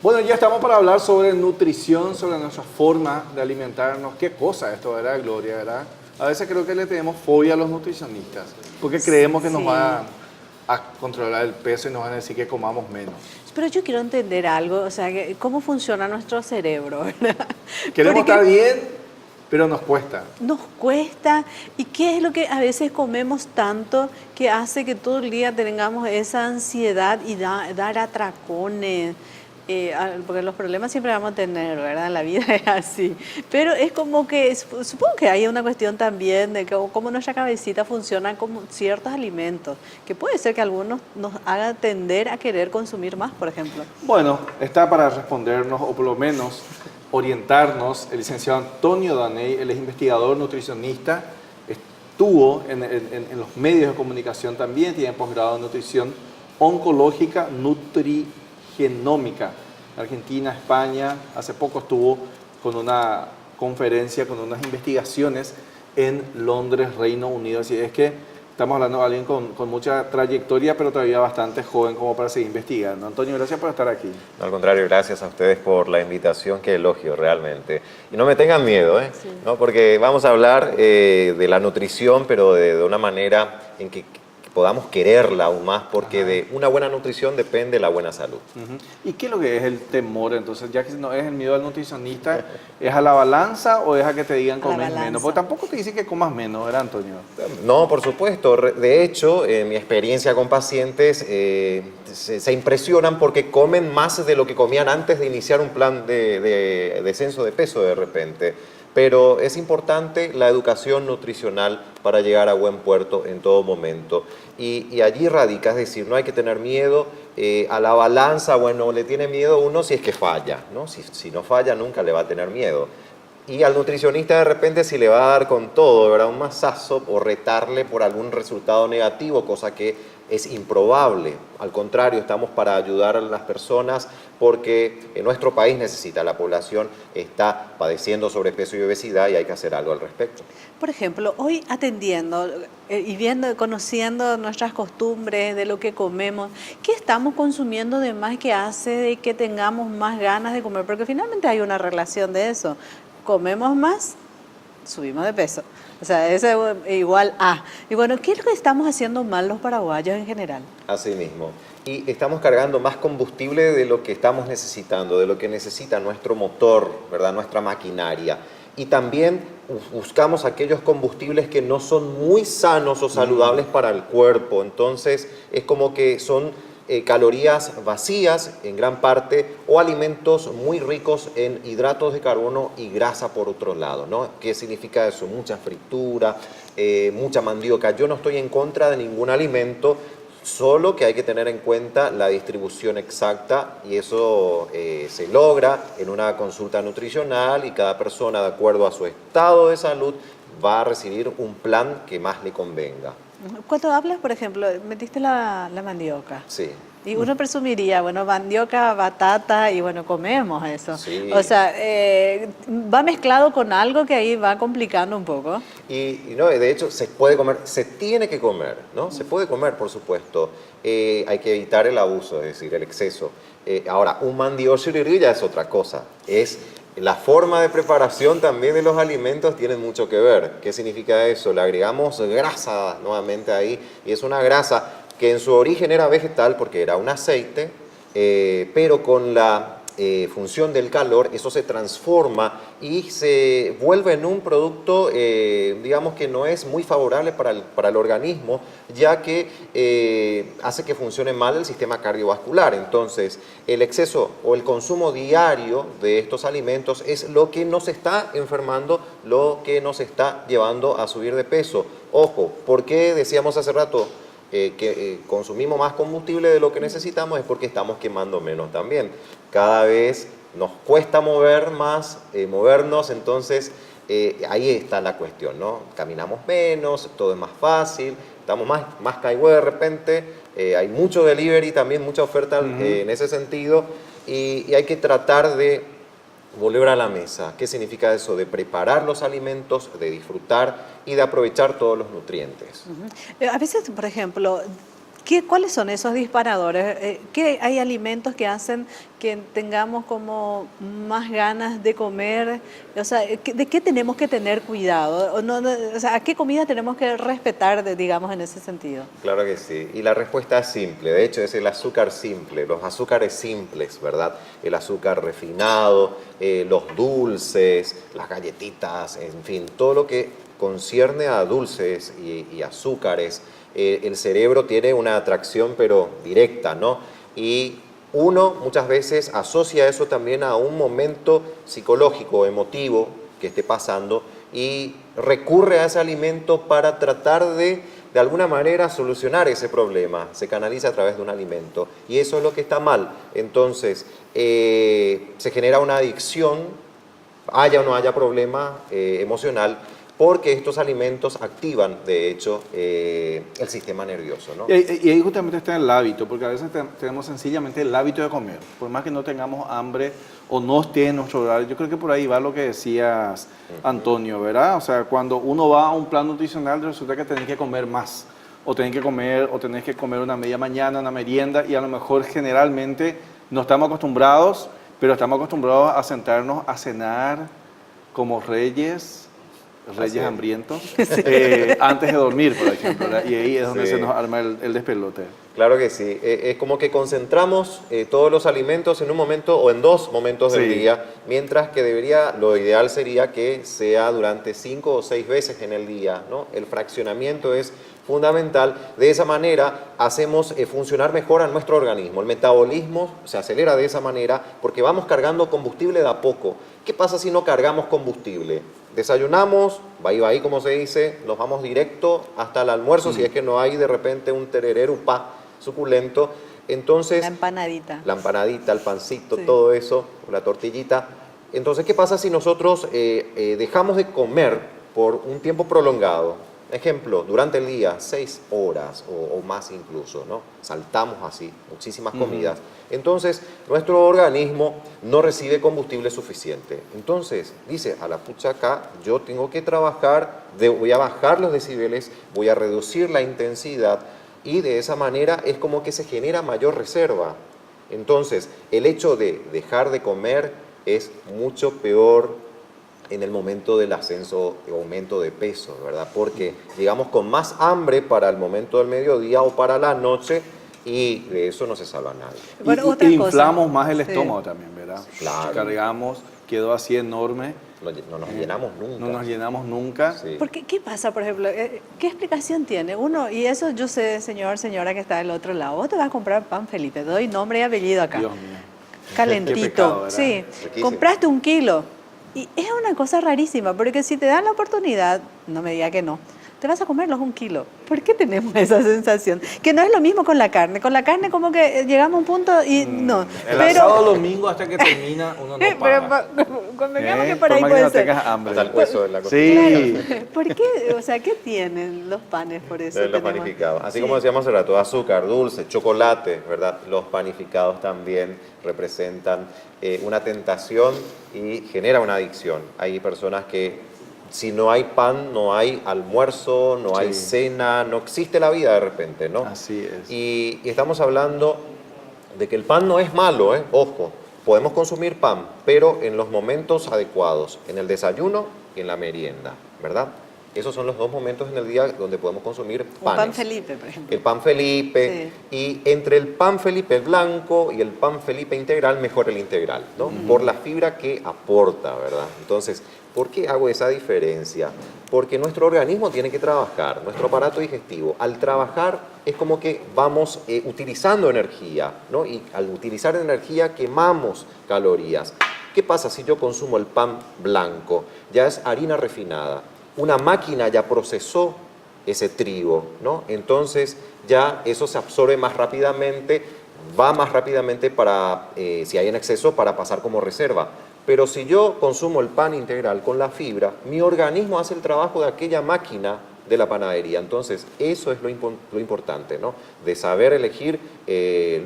Bueno, ya estamos para hablar sobre nutrición, sobre nuestra forma de alimentarnos. ¿Qué cosa esto, verdad, Gloria? ¿Verdad? A veces creo que le tenemos fobia a los nutricionistas, porque creemos que nos van a controlar el peso y nos van a decir que comamos menos. Pero yo quiero entender algo, o sea, cómo funciona nuestro cerebro, ¿verdad? Queremos Porque estar bien, pero nos cuesta. nos cuesta, y qué es lo que a veces comemos tanto que hace que todo el día tengamos esa ansiedad y dar atracones. Porque los problemas siempre vamos a tener, ¿verdad? La vida es así. Pero es como que, supongo que hay una cuestión también de cómo nuestra cabecita funciona con ciertos alimentos, que puede ser que algunos nos haga tender a querer consumir más, por ejemplo. Bueno, está para respondernos, o por lo menos orientarnos, el licenciado Antonio Daney. Él es investigador nutricionista, estuvo en los medios de comunicación también, tiene posgrado en nutrición oncológica, nutrigenómica, Argentina, España. Hace poco estuvo con una conferencia, con unas investigaciones en Londres, Reino Unido. Así es que estamos hablando de alguien con mucha trayectoria, pero todavía bastante joven como para seguir investigando. Antonio, gracias por estar aquí. No, al contrario, gracias a ustedes por la invitación, que elogio realmente. Y no me tengan miedo, Sí. ¿no? Porque vamos a hablar de la nutrición, pero de una manera en que podamos quererla aún más, porque de una buena nutrición depende la buena salud. ¿Y qué es lo que es el temor? Entonces, ya que no es el miedo al nutricionista, ¿es a la balanza o es a que te digan A la comes balanza. menos? Porque tampoco te dicen que comas menos, ¿verdad, Antonio? No, por supuesto. De hecho, en mi experiencia con pacientes, se impresionan porque comen más de lo que comían antes de iniciar un plan de descenso de peso de repente. Pero es importante la educación nutricional para llegar a buen puerto en todo momento. Y allí radica, es decir, no hay que tener miedo a la balanza. Bueno, le tiene miedo uno si es que falla, ¿no? Si no falla, nunca le va a tener miedo. Y al nutricionista de repente si le va a dar con todo, ¿verdad? Un mazazo, o retarle por algún resultado negativo, cosa que es improbable. Al contrario, estamos para ayudar a las personas, porque en nuestro país la población está padeciendo sobrepeso y obesidad, y hay que hacer algo al respecto. Por ejemplo, hoy atendiendo y viendo, conociendo nuestras costumbres, de lo que comemos, ¿qué estamos consumiendo de más que hace de que tengamos más ganas de comer? Porque finalmente hay una relación de eso. Comemos más, subimos de peso. O sea, eso es igual a. Y bueno, ¿qué es lo que estamos haciendo mal los paraguayos en general? Así mismo. Y estamos cargando más combustible de lo que estamos necesitando, de lo que necesita nuestro motor, ¿verdad? Nuestra maquinaria. Y también buscamos aquellos combustibles que no son muy sanos o saludables para el cuerpo. Entonces, es como que son calorías vacías en gran parte, o alimentos muy ricos en hidratos de carbono y grasa por otro lado, ¿no? ¿Qué significa eso? Mucha fritura, mucha mandioca. Yo no estoy en contra de ningún alimento, solo que hay que tener en cuenta la distribución exacta, y eso se logra en una consulta nutricional, y cada persona, de acuerdo a su estado de salud, va a recibir un plan que más le convenga. Cuando hablas, por ejemplo, metiste la mandioca. Sí. Y uno presumiría, bueno, mandioca, batata, y bueno, comemos eso. Sí. O sea, va mezclado con algo que ahí va complicando un poco. Y no, de hecho, se puede comer, se tiene que comer, ¿no? Se puede comer, por supuesto. Hay que evitar el abuso, es decir, el exceso. Ahora, un mandioca ya es otra cosa. Es la forma de preparación también de los alimentos, tiene mucho que ver. ¿Qué significa eso? Le agregamos grasa nuevamente ahí, y es una grasa que en su origen era vegetal porque era un aceite, pero con la función del calor, eso se transforma y se vuelve en un producto, digamos, que no es muy favorable para el organismo, ya que hace que funcione mal el sistema cardiovascular. Entonces, el exceso o el consumo diario de estos alimentos es lo que nos está enfermando, lo que nos está llevando a subir de peso. Ojo, ¿por qué decíamos hace rato que consumimos más combustible de lo que necesitamos? Es porque estamos quemando menos también. Cada vez nos cuesta movernos, entonces ahí está la cuestión, ¿no? Caminamos menos, todo es más fácil, estamos más caigüe de repente, hay mucho delivery también, mucha oferta en ese sentido, y hay que tratar de volver a la mesa. ¿Qué significa eso? De preparar los alimentos, de disfrutar y de aprovechar todos los nutrientes. A veces, por ejemplo, ¿Cuáles son esos disparadores? ¿Qué hay alimentos que hacen que tengamos como más ganas de comer? O sea, ¿de qué tenemos que tener cuidado? O sea, ¿a qué comida tenemos que respetar, digamos, en ese sentido? Claro que sí. Y la respuesta es simple. De hecho, es el azúcar simple, los azúcares simples, ¿verdad? El azúcar refinado, los dulces, las galletitas, en fin, todo lo que concierne a dulces y azúcares. El cerebro tiene una atracción pero directa, ¿no? Y uno muchas veces asocia eso también a un momento psicológico, emotivo que esté pasando y recurre a ese alimento para tratar de alguna manera solucionar ese problema. Se canaliza a través de un alimento y eso es lo que está mal. Entonces, se genera una adicción, haya o no haya problema emocional, porque estos alimentos activan, de hecho, el sistema nervioso, ¿no? Y ahí justamente está el hábito, porque a veces tenemos sencillamente el hábito de comer. Por más que no tengamos hambre o no esté en nuestro horario, yo creo que por ahí va lo que decías, Antonio, ¿verdad? O sea, cuando uno va a un plan nutricional, resulta que tenés que comer más, o tenés que comer una media mañana, una merienda, y a lo mejor generalmente no estamos acostumbrados, pero estamos acostumbrados a sentarnos a cenar como reyes hambrientos, antes de dormir, por ejemplo, ¿verdad? Y ahí es donde se nos arma el despelote. Claro que sí, es como que concentramos todos los alimentos en un momento o en dos momentos del día, mientras que lo ideal sería que sea durante 5 o 6 veces en el día, ¿no? El fraccionamiento es fundamental. De esa manera hacemos funcionar mejor a nuestro organismo. El metabolismo se acelera de esa manera porque vamos cargando combustible de a poco. ¿Qué pasa si no cargamos combustible? Desayunamos, va como se dice, nos vamos directo hasta el almuerzo, si es que no hay de repente un tereré upá suculento. Entonces, La empanadita, el pancito, todo eso, la tortillita. Entonces, ¿qué pasa si nosotros dejamos de comer por un tiempo prolongado? Ejemplo, durante el día, 6 horas o más incluso, ¿no? Saltamos así, muchísimas comidas. Entonces, nuestro organismo no recibe combustible suficiente. Entonces, dice, a la pucha acá, yo tengo que trabajar, voy a bajar los decibeles, voy a reducir la intensidad y de esa manera es como que se genera mayor reserva. Entonces, el hecho de dejar de comer es mucho peor en el momento del ascenso o aumento de peso, ¿verdad? Porque llegamos con más hambre para el momento del mediodía o para la noche y de eso no se salva nadie. Bueno, Y otra cosa. inflamos más el estómago también, ¿verdad? Claro. Cargamos, quedó así enorme. No nos llenamos nunca. No nos llenamos nunca. Sí. Porque, ¿qué pasa, por ejemplo? ¿Qué explicación tiene? Uno, y eso yo sé, señora que está del otro lado, vos te vas a comprar pan Felipe, doy nombre y apellido acá. Dios mío. Calentito. Qué pecado, ¿verdad? Sí, Riquísimo. compraste 1 kilo. Y es una cosa rarísima, porque si te dan la oportunidad, no me diga que no, te vas a comer los 1 kilo. ¿Por qué tenemos esa sensación? Que no es lo mismo con la carne. Con la carne como que llegamos a un punto y no. El asado domingo hasta que termina uno no paga. Pero convengamos que por Por ahí más que puede no ser. tengas hambre. Hasta el hueso de la cosa. Sí. Claro. ¿Por qué? O sea, ¿qué tienen los panes por eso? Los tenemos? panificados. Así Sí. como decíamos hace rato, azúcar, dulce, chocolate, ¿verdad? Los panificados también representan una tentación y genera una adicción. Hay personas que si no hay pan, no hay almuerzo, no hay cena, no existe la vida de repente, ¿no? Así es. Y estamos hablando de que el pan no es malo, ojo, podemos consumir pan, pero en los momentos adecuados, en el desayuno y en la merienda, ¿verdad? Esos son los 2 momentos en el día donde podemos consumir Un panes. pan Felipe, por ejemplo. El pan Felipe, y entre el pan Felipe blanco y el pan Felipe integral, mejor el integral, ¿no? Por la fibra que aporta, ¿verdad? Entonces, ¿por qué hago esa diferencia? Porque nuestro organismo tiene que trabajar, nuestro aparato digestivo. Al trabajar es como que vamos utilizando energía, ¿no? Y al utilizar energía quemamos calorías. ¿Qué pasa si yo consumo el pan blanco? Ya es harina refinada. Una máquina ya procesó ese trigo, ¿no? Entonces ya eso se absorbe más rápidamente, va más rápidamente para, si hay en exceso, para pasar como reserva. Pero si yo consumo el pan integral con la fibra, mi organismo hace el trabajo de aquella máquina de la panadería. Entonces, eso es lo importante, ¿no? De saber elegir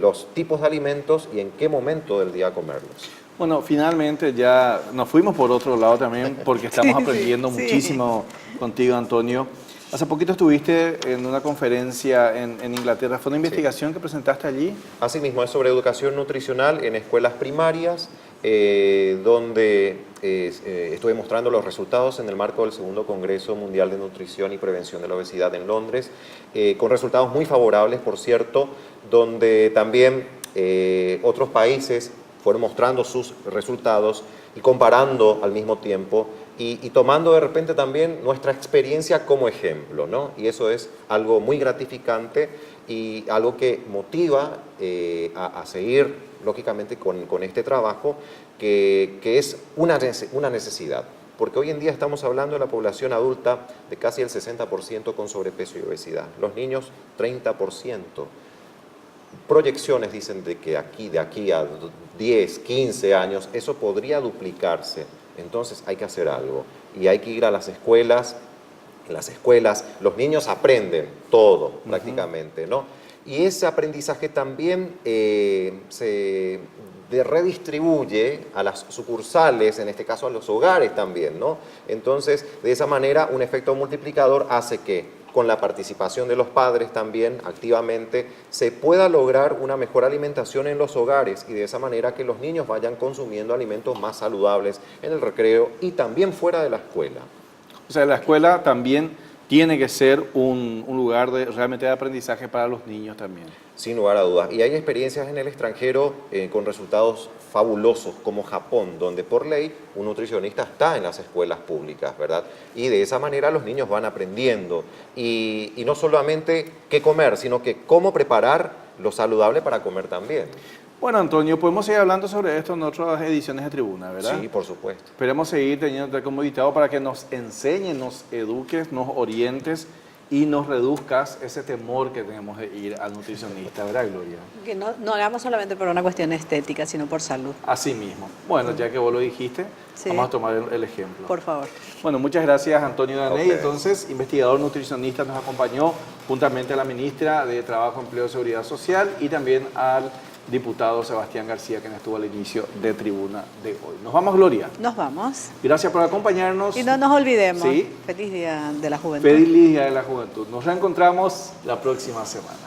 los tipos de alimentos y en qué momento del día comerlos. Bueno, finalmente ya nos fuimos por otro lado también porque estamos aprendiendo muchísimo contigo, Antonio. Hace poquito estuviste en una conferencia en Inglaterra. ¿Fue una investigación que presentaste allí? Asimismo, es sobre educación nutricional en escuelas primarias, donde estuve mostrando los resultados en el marco del segundo Congreso Mundial de Nutrición y Prevención de la Obesidad en Londres, con resultados muy favorables, por cierto, donde también otros países fueron mostrando sus resultados y comparando al mismo tiempo y tomando de repente también nuestra experiencia como ejemplo, ¿no? Y eso es algo muy gratificante y algo que motiva a seguir, lógicamente, con este trabajo, que es una necesidad. Porque hoy en día estamos hablando de la población adulta de casi el 60% con sobrepeso y obesidad. Los niños, 30%. Proyecciones dicen de que de aquí a 10, 15 años, eso podría duplicarse. Entonces hay que hacer algo y hay que ir a las escuelas. En las escuelas los niños aprenden todo prácticamente, ¿no? Y ese aprendizaje también se redistribuye a las sucursales, en este caso a los hogares también, ¿no? Entonces, de esa manera, un efecto multiplicador hace que con la participación de los padres también activamente, se pueda lograr una mejor alimentación en los hogares y de esa manera que los niños vayan consumiendo alimentos más saludables en el recreo y también fuera de la escuela. O sea, la escuela también tiene que ser un lugar realmente de aprendizaje para los niños también. Sin lugar a dudas. Y hay experiencias en el extranjero con resultados fabulosos, como Japón, donde por ley un nutricionista está en las escuelas públicas, ¿verdad? Y de esa manera los niños van aprendiendo. Y no solamente qué comer, sino que cómo preparar lo saludable para comer también. Bueno, Antonio, podemos seguir hablando sobre esto en otras ediciones de Tribuna, ¿verdad? Sí, por supuesto. Esperemos seguir teniéndote como invitado para que nos enseñes, nos eduques, nos orientes y nos reduzcas ese temor que tenemos de ir al nutricionista, ¿verdad, Gloria? Que no hagamos solamente por una cuestión estética, sino por salud. Así mismo. Bueno, ya que vos lo dijiste, sí, vamos a tomar el ejemplo. Por favor. Bueno, muchas gracias, Antonio Daney. Okay. Entonces, investigador nutricionista, nos acompañó juntamente a la ministra de Trabajo, Empleo y Seguridad Social y también al diputado Sebastián García, quien estuvo al inicio de Tribuna de hoy. Nos vamos, Gloria. Nos vamos. Gracias por acompañarnos. Y no nos olvidemos. Sí. Feliz Día de la Juventud. Feliz Día de la Juventud. Nos reencontramos la próxima semana.